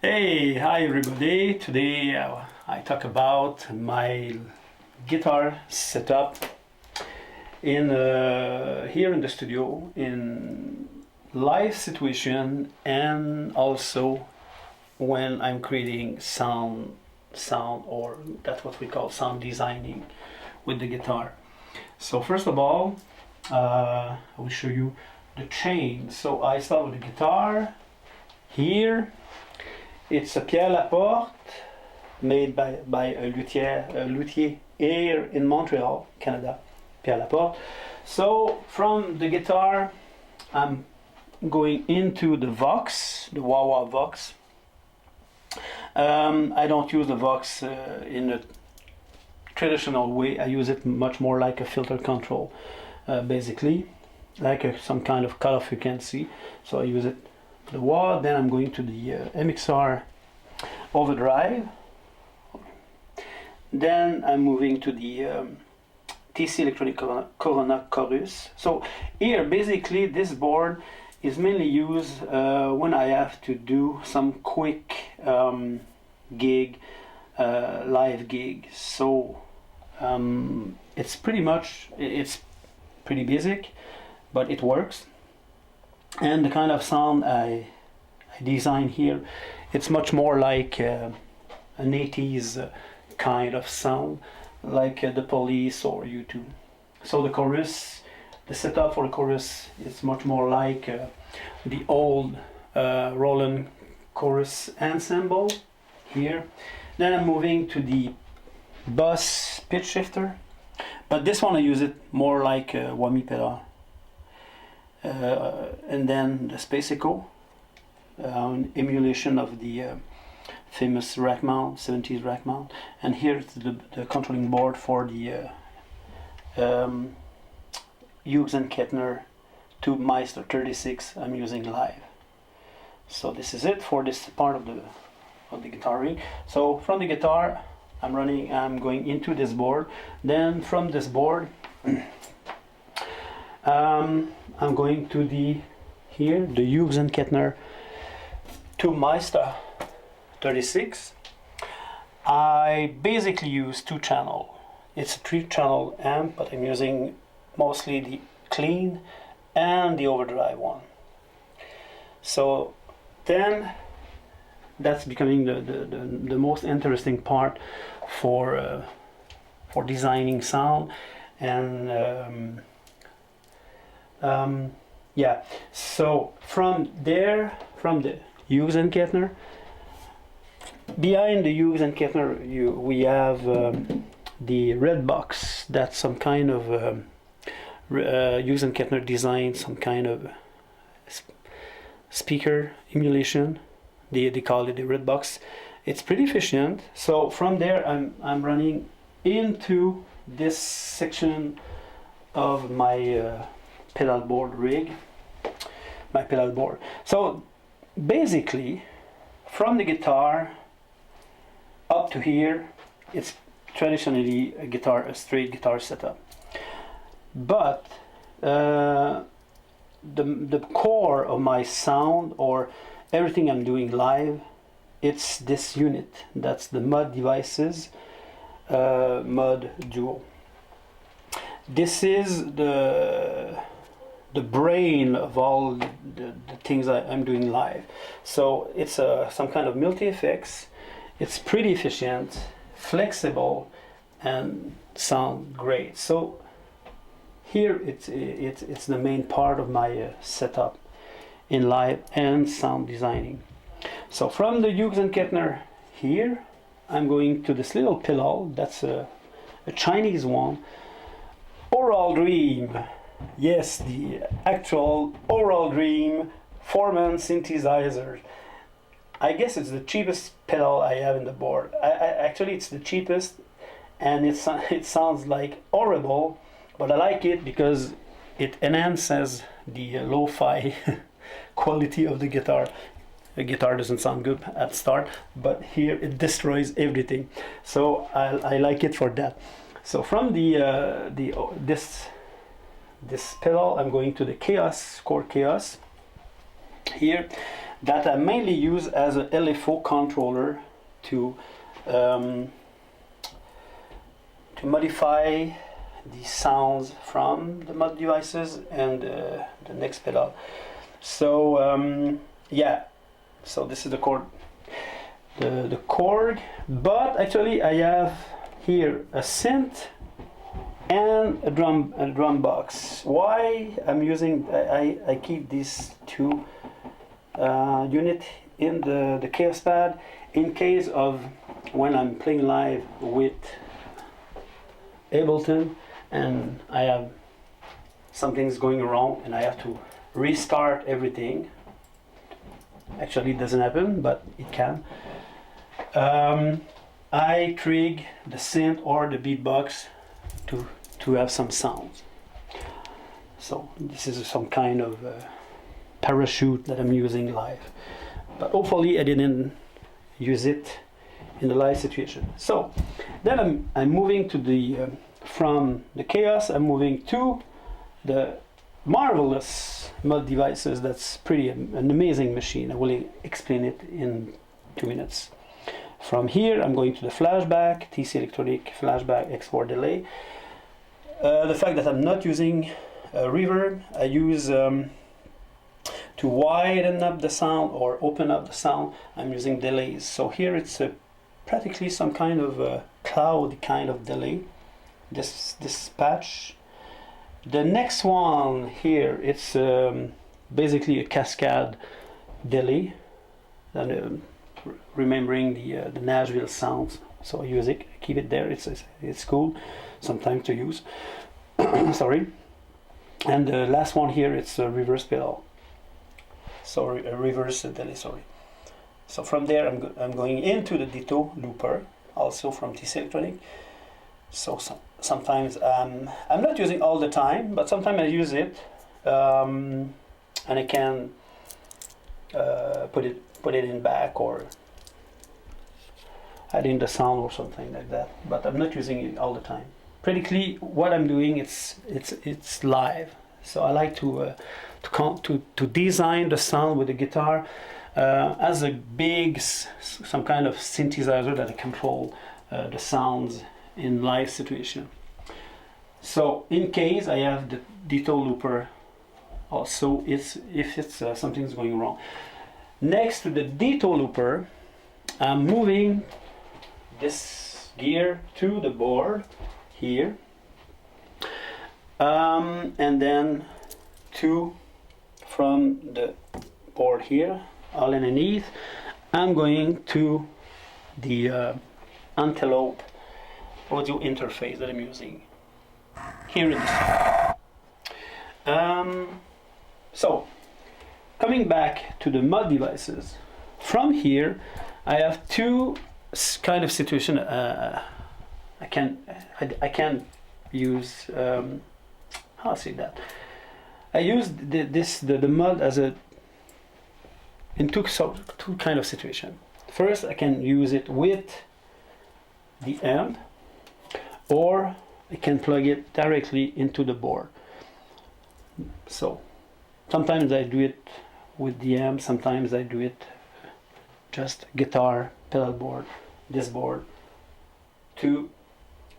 Hey, hi everybody. Today I talk about my guitar setup in here in the studio in live situation, and also when I'm creating sound, or that's what we call sound designing with the guitar. So first of all, I will show you the chain. So I start with the guitar here. It's a Pierre Laporte made by a luthier here in Montreal, Canada, Pierre Laporte. So from the guitar, I'm going into the Vox, the wah-wah Vox. I don't use the Vox in a traditional way. I use it much more like a filter control, basically, like some kind of cutoff you can see. So I use it the wah. Then I'm going to the MXR overdrive. Then I'm moving to the TC Electronic Corona Chorus. So here basically this board is mainly used when I have to do some quick gig, live gig. So it's pretty basic, but it works. And the kind of sound I design here, it's much more like an 80s kind of sound, like the Police or U2. So the chorus, the setup for the chorus is much more like the old Roland chorus ensemble here. Then I'm moving to the Boss pitch shifter, but this one I use it more like a whammy pedal. And then the Space Echo, emulation of the famous rack mount, 70s rack mount. And here's the controlling board for the Hughes and Kettner Tube Meister 36 I'm using live. So this is it for this part of the guitaring. So from the guitar I'm going into this board. Then from this board I'm going to the Hughes and Kettner Tube Meister 36. I basically use 2-channel. It's a 3-channel amp, but I'm using mostly the clean and the overdrive one. So then that's becoming the most interesting part for designing sound. And yeah, so from there, from the Hughes and Kettner, behind the Hughes and Kettner we have the red box. That's some kind of Hughes and Kettner design, some kind of speaker emulation. They call it the red box. It's pretty efficient. So from there I'm running into this section of my pedal board rig, my pedal board. So basically from the guitar up to here, it's traditionally a straight guitar setup, but the core of my sound, or everything I'm doing live, it's this unit. That's the MODDevices MODDuo. This is the brain of all the things I'm doing live. So it's some kind of multi-effects. It's pretty efficient, flexible, and sound great. So here it's the main part of my setup in live and sound designing. So from the Hughes and Kettner here, I'm going to this little pedal. That's a Chinese one, Oral Dream. Yes, the actual Oral Dream 4-man synthesizer. I guess it's the cheapest pedal I have in the board. Actually, it's the cheapest, and it sounds like horrible, but I like it because it enhances the lo-fi quality of the guitar. The guitar doesn't sound good at start, but here it destroys everything. So I like it for that. So from this pedal, I'm going to the Chaos, Core Chaos here. that I mainly use as a LFO controller to modify the sounds from the mod devices and the next pedal. So yeah, so this is the chord, the chord, but actually I have here a synth and a drum box. Why I'm using, I keep these two unit in the Chaos Pad in case of when I'm playing live with Ableton and I have something's going wrong and I have to restart everything. Actually it doesn't happen, but it can. I trig the synth or the beatbox to have some sounds. So this is some kind of parachute that I'm using live, but hopefully I didn't use it in the live situation. So then I'm moving to the from the Chaos, I'm moving to the marvelous mod devices. That's pretty an amazing machine. I will explain it in 2 minutes. From here I'm going to the flashback, TC Electronic flashback export delay. The fact that I'm not using reverb, I use to widen up the sound or open up the sound, I'm using delays. So here it's practically some kind of cloud kind of delay, this patch. The next one here, it's basically a cascade delay, and remembering the Nashville sounds. So I use it, keep it there. It's cool sometimes to use. Sorry. And the last one here, it's a reverse pedal. Sorry, a reverse delay. Sorry. So from there, I'm going into the Ditto looper, also from TC Electronic. So sometimes I'm not using all the time, but sometimes I use it, and I can put it in back or add in the sound or something like that. But I'm not using it all the time. Practically, what I'm doing it's live. So I like to design the sound with the guitar as a big some kind of synthesizer that I control the sounds in live situation. So in case I have the Ditto looper also, if something's going wrong. Next to the Ditto looper, I'm moving this gear to the board here, and then from the board here, all underneath, I'm going to the Antelope audio interface that I'm using here in this. So coming back to the mod devices, from here I have two kind of situation. I can use how I say that. I use the mod as a in two kind of situation. First, I can use it with the amp, or I can plug it directly into the board. So sometimes I do it with the amp, sometimes I do it just guitar, pedal board, this board to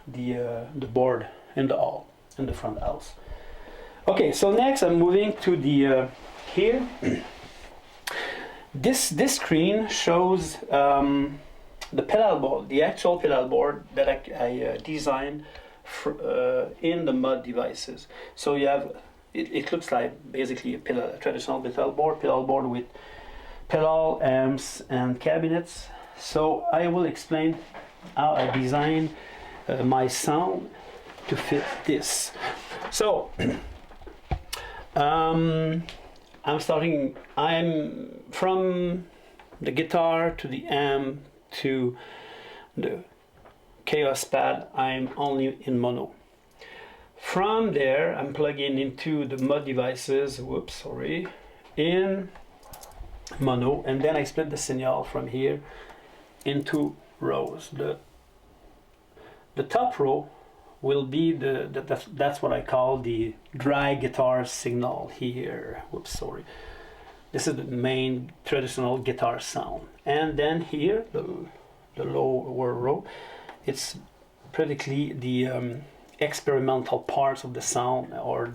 the board in the hall, in the front house. Okay, so next I'm moving to the here. This screen shows the pedal board, the actual pedal board that I designed in the mod devices. So you have it looks like basically a traditional pedal board with pedal, amps, and cabinets. So I will explain how I designed my sound to fit this. So I'm from the guitar to the amp to the Chaos Pad, I'm only in mono. From there I'm plugging into the mod devices, in mono, and then I split the signal from here into rows. The top row will be that's what I call the dry guitar signal here. This is the main traditional guitar sound. And then here, the lower row, it's practically the experimental parts of the sound, or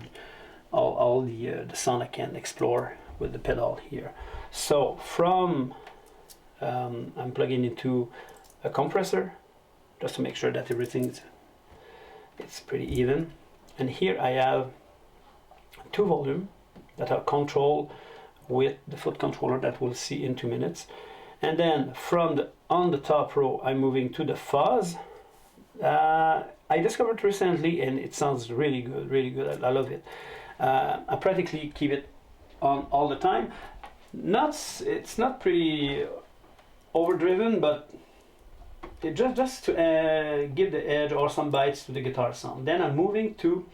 all the sound I can explore with the pedal here. So from I'm plugging into a compressor just to make sure that everything's pretty even. And here I have two volumes that are controlled with the foot controller that we'll see in 2 minutes. And then from on the top row, I'm moving to the fuzz. I discovered recently, and it sounds really good, really good. I love it. I practically keep it on all the time. It's not pretty overdriven, but it just to give the edge or some bites to the guitar sound. Then I'm moving to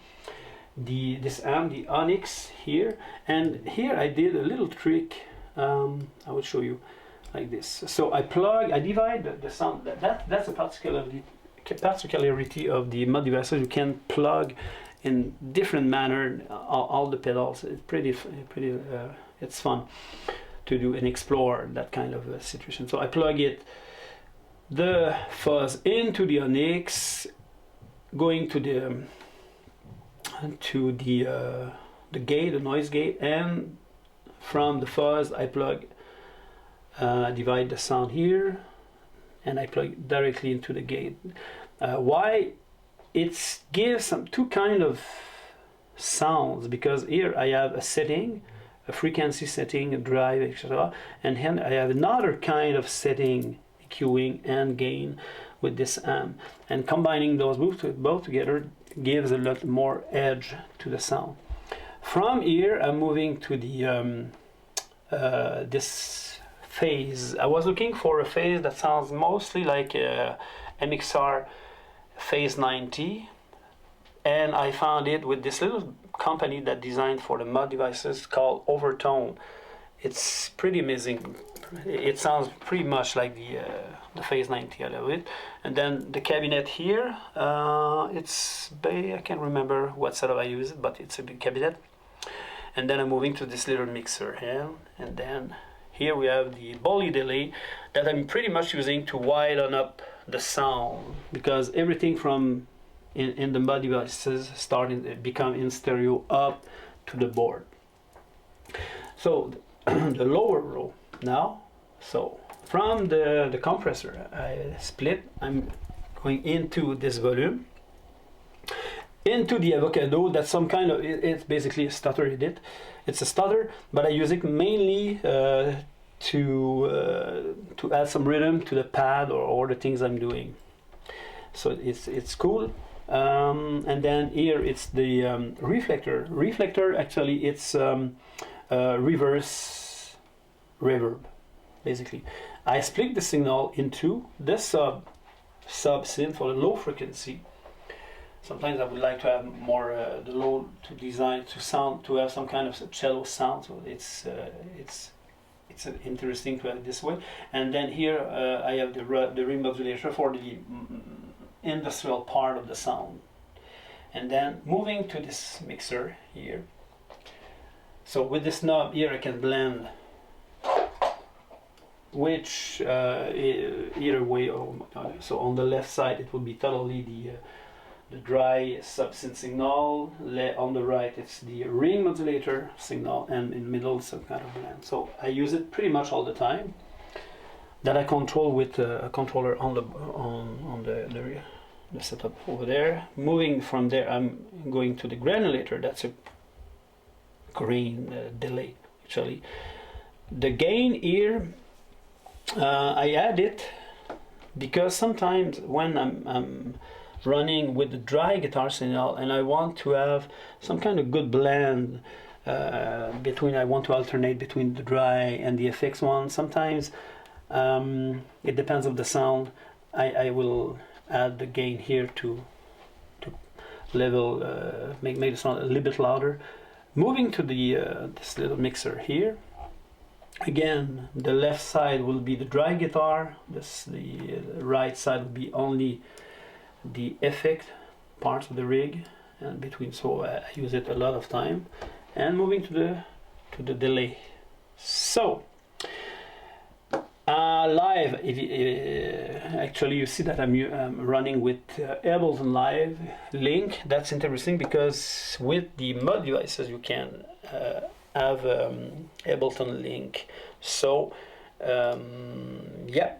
this amp, the Onyx here, and here I did a little trick. I will show you like this. So I divide the sound. That's a particularity of the mod devices. You can plug in different manner all the pedals. It's pretty it's fun to do and explore that kind of situation. So I plug the fuzz into the Onyx, going to the gate, the noise gate, and from the fuzz I divide the sound here, and I plug directly into the gate. Why? It gives two kind of sounds, because here I have a setting, a frequency setting, a drive, etc., and then I have another kind of setting, EQing and gain with this amp, and combining those both together gives a lot more edge to the sound. From here I'm moving to the this phase. I was looking for a phase that sounds mostly like a MXR phase 90, and I found it with this little company that designed for the mod devices called Overtone. It's pretty amazing. It sounds pretty much like the phase 90. I love it. And then the cabinet here, I can't remember what setup I use it, but it's a big cabinet. And then I'm moving to this little mixer here, and then here we have the Bolly delay that I'm pretty much using to widen up the sound, because everything from in the mod devices become in stereo up to the board. So the lower row now, so from the compressor I split, I'm going into this volume, into the avocado. That's some kind of, it's basically a stutter edit. It's a stutter, but I use it mainly to add some rhythm to the pad or the things I'm doing. So it's cool. And then here it's the reflector. Reflector, actually it's reverse reverb, basically. I split the signal into the sub synth for the low frequency. Sometimes I would like to have more the low to have some kind of cello sound. So it's interesting to have it this way. And then here I have the remodulator for the industrial part of the sound. And then moving to this mixer here. So with this knob here I can blend which either way. So on the left side it will be totally the dry sub-synth signal, on the right it's the ring modulator signal, and in the middle some kind of blend. So I use it pretty much all the time. That I control with a controller on the setup over there. Moving from there I'm going to the granulator. That's a grain delay actually. The gain here I add it because sometimes when I'm running with the dry guitar signal and I want to have some kind of good blend between, I want to alternate between the dry and the effects one. Sometimes it depends on the sound. I will add the gain here to level, make the sound a little bit louder. Moving to the this little mixer here. Again, the left side will be the dry guitar. The right side will be only the effect parts of the rig and between. So I use it a lot of time. And moving to the delay. So live, actually you see that I'm running with Ableton Live link. That's interesting because with the mod devices you can have Ableton link. So yeah,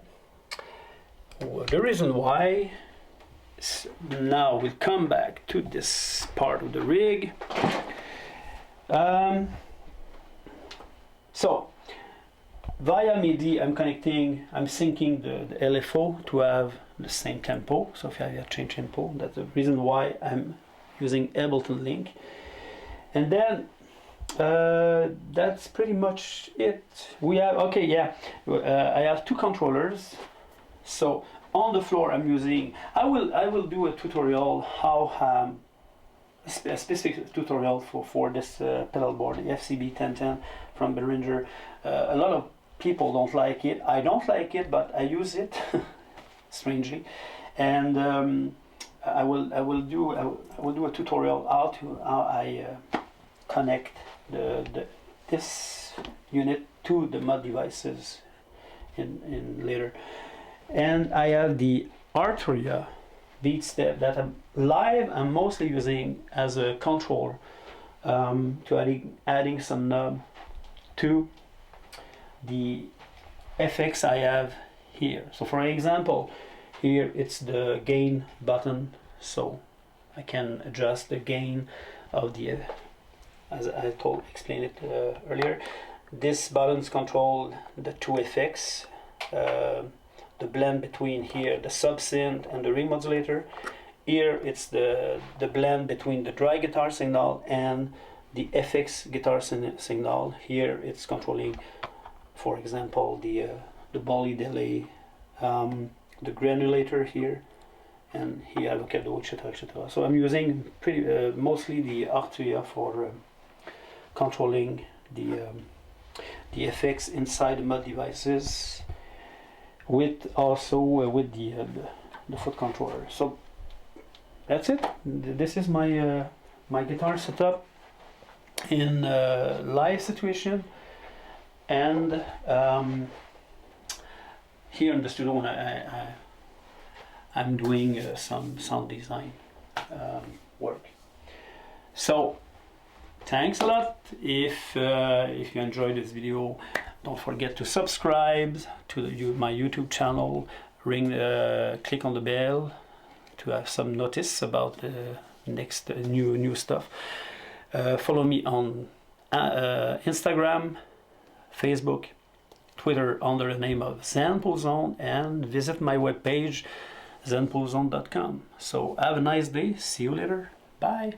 the reason why, now we'll come back to this part of the rig. So via MIDI I'm syncing the LFO to have the same tempo. So if I change tempo, that's the reason why I'm using Ableton link. And then that's pretty much it. We have, okay, yeah, I have two controllers. So on the floor I'm using, I will do a tutorial how a specific tutorial for this pedal board, the FCB 1010 from Behringer. A lot of people don't like it. I don't like it, but I use it strangely, and I will do a tutorial how I connect this unit to the mod devices in later. And I have the Arturia beat step that I'm mostly using as a control, to adding some knob to the effects I have here. So for example, here it's the gain button, so I can adjust the gain of the, as I explained it earlier. This buttons control the two effects, the blend between here the sub-synth and the ring modulator. Here it's the blend between the dry guitar signal and the FX guitar signal. Here it's controlling, for example, the Bolly delay, the granulator here, and here avocado, etc., etc. So I'm using mostly the Arturia for controlling the effects inside the mod devices, with also with the foot controller. So that's it. This is my my guitar setup in live situation, and here in the studio when I'm doing some sound design work. So thanks a lot. If you enjoyed this video, don't forget to subscribe to my YouTube channel. Click on the bell to have some notice about the next new stuff. Follow me on Instagram, Facebook, Twitter under the name of Zenpoolzone, and visit my webpage zenpoolzone.com. So have a nice day. See you later. Bye.